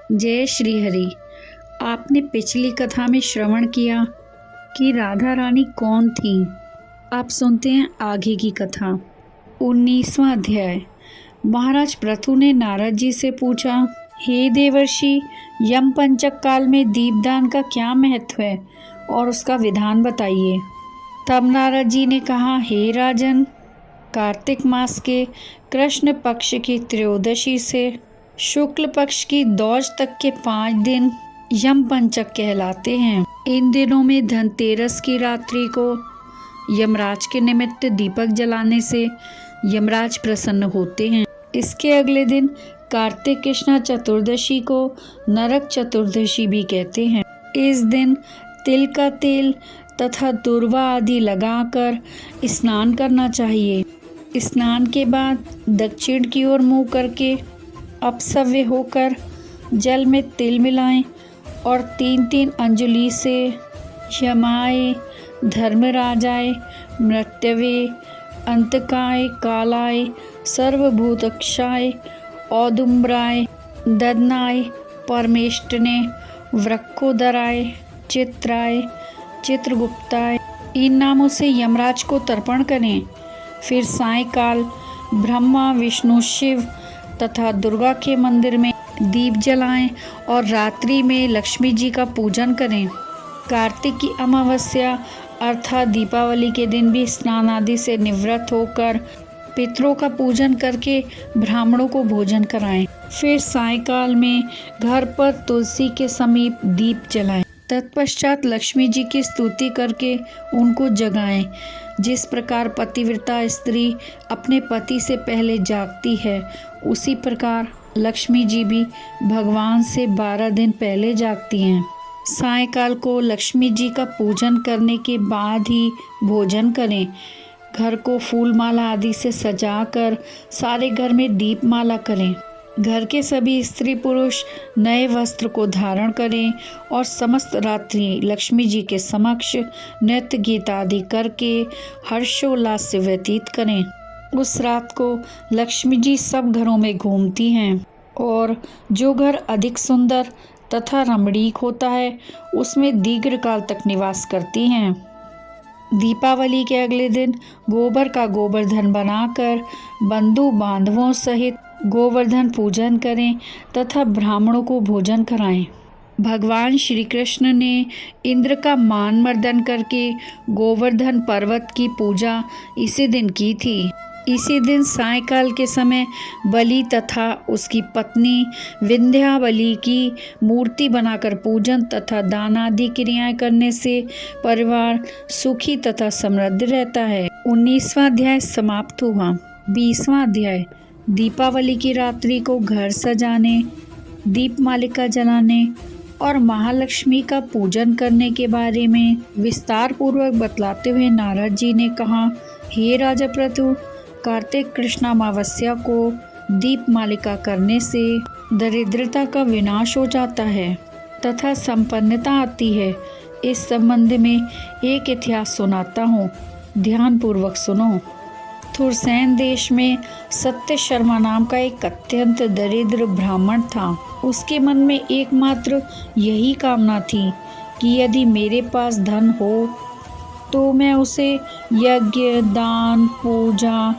जय श्री हरि। आपने पिछली कथा में श्रवण किया कि राधा रानी कौन थी। आप सुनते हैं आगे की कथा। 19वां अध्याय। महाराज पृथु ने नारद जी से पूछा, हे देवर्षि, यम पंचक काल में दीपदान का क्या महत्व है और उसका विधान बताइए। तब नारद जी ने कहा, हे राजन, कार्तिक मास के कृष्ण पक्ष की त्रयोदशी से शुक्ल पक्ष की दौज तक के 5 दिन यम पंचक कहलाते हैं। इन दिनों में धनतेरस की रात्रि को यमराज के निमित्त दीपक जलाने से यमराज प्रसन्न होते हैं। इसके अगले दिन कार्तिक कृष्ण चतुर्दशी को नरक चतुर्दशी भी कहते हैं। इस दिन तिल का तेल तथा दूर्वा आदि लगाकर स्नान करना चाहिए। स्नान के बाद दक्षिण की ओर मुँह करके अपसव्य होकर जल में तिल मिलाएं और 3-3 अंजलि से यमाय, धर्मराजाय, मृत्यवे, अंतकाय, कालाय, सर्वभूतक्षाय, औदुम्बराय, ददनाय, परमेष्टने, वृक्कोदराय, चित्राय, चित्रगुप्ताय इन नामों से यमराज को तर्पण करें। फिर सायंकाल ब्रह्मा, विष्णु, शिव तथा दुर्गा के मंदिर में दीप जलाएं और रात्रि में लक्ष्मी जी का पूजन करें। कार्तिक की अमावस्या अर्थात दीपावली के दिन भी स्नान आदि से निवृत्त होकर पितरों का पूजन करके ब्राह्मणों को भोजन कराएं। फिर सायंकाल में घर पर तुलसी के समीप दीप जलाएं। तत्पश्चात लक्ष्मी जी की स्तुति करके उनको जगाएं। जिस प्रकार पतिव्रता स्त्री अपने पति से पहले जागती है, उसी प्रकार लक्ष्मी जी भी भगवान से 12 दिन पहले जागती हैं। सायंकाल को लक्ष्मी जी का पूजन करने के बाद ही भोजन करें। घर को फूल माला आदि से सजाकर सारे घर में दीप माला करें। घर के सभी स्त्री पुरुष नए वस्त्र को धारण करें और समस्त रात्रि लक्ष्मी जी के समक्ष नृत्य गीत आदि करके हर्षोल्लास से व्यतीत करें। उस रात को लक्ष्मी जी सब घरों में घूमती हैं और जो घर अधिक सुंदर तथा रमणीक होता है उसमें दीर्घकाल तक निवास करती हैं। दीपावली के अगले दिन गोबर का गोवर्धन बनाकर बंधु बांधवों सहित गोवर्धन पूजन करें तथा ब्राह्मणों को भोजन कराएं। भगवान श्री कृष्ण ने इंद्र का मान मर्दन करके गोवर्धन पर्वत की पूजा इसी दिन की थी। इसी दिन सायंकाल के समय बलि तथा उसकी पत्नी विंध्यावली की मूर्ति बनाकर पूजन तथा दान आदि क्रियाएं करने से परिवार सुखी तथा समृद्ध रहता है। 19वां अध्याय समाप्त हुआ। 20वां अध्याय। दीपावली की रात्रि को घर सजाने, दीपमालिका जलाने और महालक्ष्मी का पूजन करने के बारे में विस्तार पूर्वक बतलाते हुए नारद जी ने कहा, हे राजा पृथु, कार्तिक कृष्णामावस्या को दीपमालिका करने से दरिद्रता का विनाश हो जाता है तथा संपन्नता आती है। इस संबंध में एक इतिहास सुनाता हूँ, ध्यान पूर्वक सुनो। थुरसैन देश में सत्य शर्मा नाम का एक अत्यंत दरिद्र ब्राह्मण था। उसके मन में एकमात्र यही कामना थी कि यदि मेरे पास धन हो तो मैं उसे यज्ञ, दान, पूजा,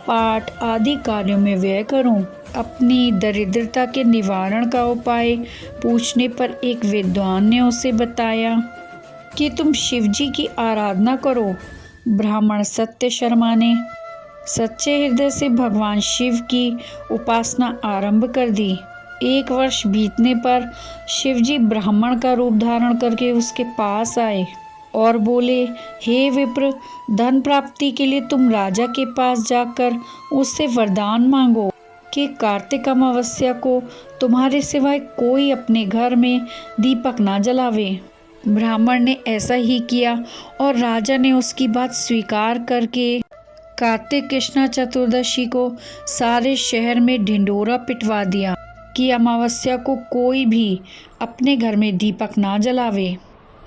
पाठ आदि कार्यों में व्यय करूं। अपनी दरिद्रता के निवारण का उपाय पूछने पर एक विद्वान ने उसे बताया कि तुम शिव जी की आराधना करो। ब्राह्मण सत्य शर्मा ने सच्चे हृदय से भगवान शिव की उपासना आरंभ कर दी। 1 वर्ष बीतने पर शिवजी ब्राह्मण का रूप धारण करके उसके पास आए और बोले, हे विप्र, धन प्राप्ति के लिए तुम राजा के पास जाकर उससे वरदान मांगो कि कार्तिक अमावस्या को तुम्हारे सिवाय कोई अपने घर में दीपक ना जलावे। ब्राह्मण ने ऐसा ही किया और राजा ने उसकी बात स्वीकार करके कार्तिक कृष्ण चतुर्दशी को सारे शहर में ढिंढोरा पिटवा दिया कि अमावस्या को कोई भी अपने घर में दीपक ना जलावे।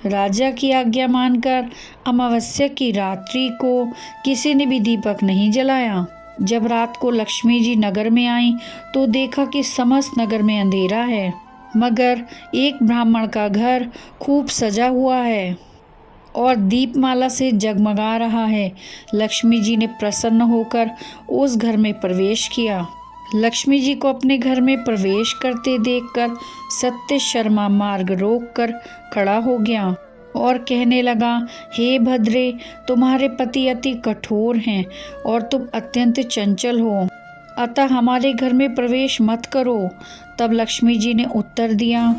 राजा की आज्ञा मानकर अमावस्या की रात्रि को किसी ने भी दीपक नहीं जलाया। जब रात को लक्ष्मी जी नगर में आईं तो देखा कि समस्त नगर में अंधेरा है। मगर एक ब्राह्मण का घर खूब सजा हुआ है और दीपमाला से जगमगा रहा है। लक्ष्मी जी ने प्रसन्न होकर उस घर में प्रवेश किया। लक्ष्मी जी को अपने घर में प्रवेश करते देखकर सत्य शर्मा मार्ग रोककर खड़ा हो गया और कहने लगा, हे भद्रे, तुम्हारे पति अति कठोर हैं और तुम अत्यंत चंचल हो, अतः हमारे घर में प्रवेश मत करो। तब लक्ष्मी जी ने उत्तर दिया,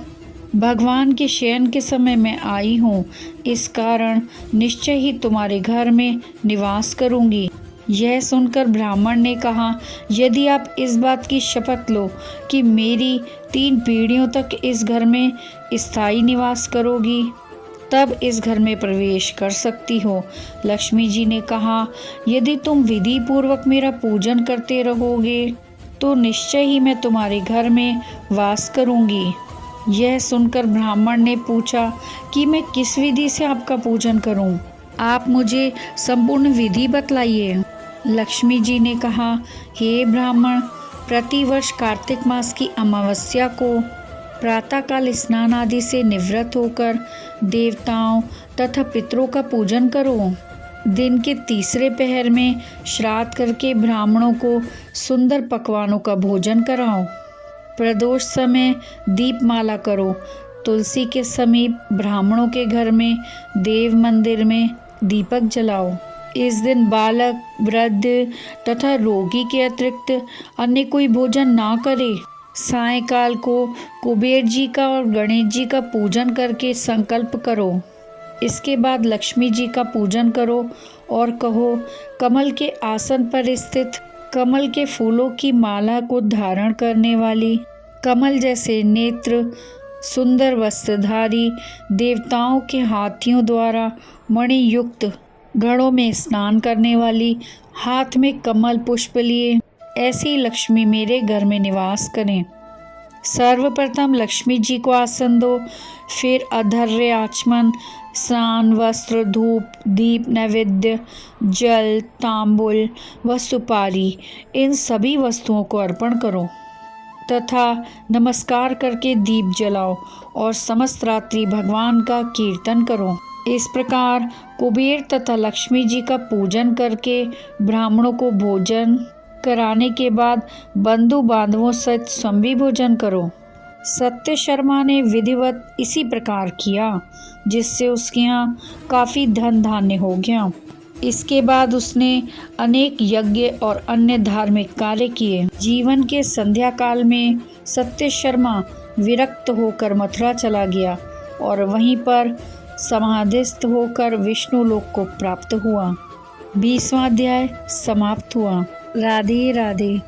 भगवान के शयन के समय मैं आई हूँ, इस कारण निश्चय ही तुम्हारे घर में निवास करूँगी। यह सुनकर ब्राह्मण ने कहा, यदि आप इस बात की शपथ लो कि मेरी 3 पीढ़ियों तक इस घर में स्थायी निवास करोगी, तब इस घर में प्रवेश कर सकती हो। लक्ष्मी जी ने कहा, यदि तुम विधि पूर्वक मेरा पूजन करते रहोगे तो निश्चय ही मैं तुम्हारे घर में वास करूँगी। यह सुनकर ब्राह्मण ने पूछा कि मैं किस विधि से आपका पूजन करूं? आप मुझे संपूर्ण विधि बतलाइए। लक्ष्मी जी ने कहा, हे ब्राह्मण, प्रतिवर्ष कार्तिक मास की अमावस्या को प्रातःकाल स्नान आदि से निवृत्त होकर देवताओं तथा पितरों का पूजन करो। दिन के तीसरे पहर में श्राद्ध करके ब्राह्मणों को सुंदर पकवानों का भोजन कराओ। प्रदोष समय दीपमाला करो। तुलसी के समीप ब्राह्मणों के घर में देव मंदिर में दीपक जलाओ। इस दिन बालक, वृद्ध तथा रोगी के अतिरिक्त अन्य कोई भोजन ना करे। सायंकाल को कुबेर जी का और गणेश जी का पूजन करके संकल्प करो। इसके बाद लक्ष्मी जी का पूजन करो और कहो, कमल के आसन पर स्थित कमल के फूलों की माला को धारण करने वाली, कमल जैसे नेत्र, सुंदर वस्त्रधारी, देवताओं के हाथियों द्वारा मणि युक्त घड़ों में स्नान करने वाली, हाथ में कमल पुष्प लिए ऐसी लक्ष्मी मेरे घर में निवास करें। सर्वप्रथम लक्ष्मी जी को आसन दो, फिर अधर्य आचमन, स्नान, वस्त्र, धूप, दीप, नैवेद्य, जल, तांबुल व सुपारी, इन सभी वस्तुओं को अर्पण करो तथा नमस्कार करके दीप जलाओ और समस्त रात्रि भगवान का कीर्तन करो। इस प्रकार कुबेर तथा लक्ष्मी जी का पूजन करके ब्राह्मणों को भोजन कराने के बाद बंधु बांधवों सहित स्वयं भोजन करो। सत्य शर्मा ने विधिवत इसी प्रकार किया, जिससे उसके यहाँ काफी धन धान्य हो गया। इसके बाद उसने अनेक यज्ञ और अन्य धार्मिक कार्य किए। जीवन के संध्या काल में सत्य शर्मा विरक्त होकर मथुरा चला गया और वहीं पर समाधिस्थ होकर विष्णु लोक को प्राप्त हुआ। 20वां अध्याय समाप्त हुआ। राधे राधे।